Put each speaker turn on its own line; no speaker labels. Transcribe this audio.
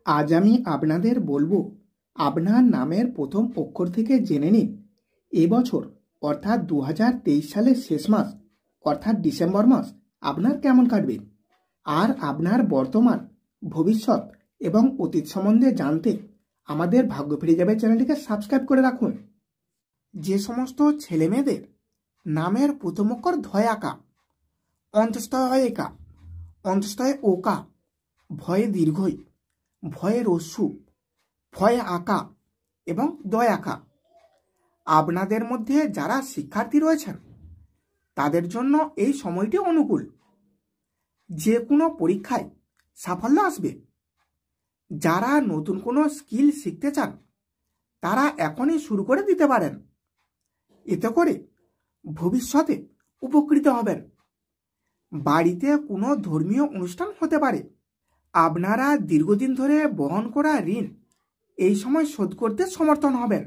আজ আমি আপনাদের বলবো আপনার নামের প্রথম অক্ষর থেকে জেনে নিন এবছর অর্থাৎ 2023 সালের শেষ মাস অর্থাৎ ডিসেম্বর মাস আপনার কেমন কাটবে। আর আপনার বর্তমান, ভবিষ্যৎ এবং অতীত সম্বন্ধে জানতে আমাদের ভাগ্য ফিরে যাবে চ্যানেলটিকে সাবস্ক্রাইব করে রাখুন। যে সমস্ত ছেলেমেয়েদের নামের প্রথম অক্ষর ধয় আঁকা, অন্তস্থয় হয় একা, অন্তস্থয় ওকা, ভয়ে দীর্ঘই, ভয়ে রস্যু, ভয়ে আঁকা এবং দয় আঁকা, আপনাদের মধ্যে যারা শিক্ষার্থী রয়েছেন তাদের জন্য এই সময়টি অনুকূল। যে কোনো পরীক্ষায় সাফল্য আসবে। যারা নতুন কোনো স্কিল শিখতে চান তারা এখনই শুরু করে দিতে পারেন। এতে করে ভবিষ্যতে উপকৃত হবেন। বাড়িতে কোনো ধর্মীয় অনুষ্ঠান হতে পারে। আপনারা দীর্ঘদিন ধরে বহন করা ঋণ এই সময় শোধ করতে সমর্থন হবেন।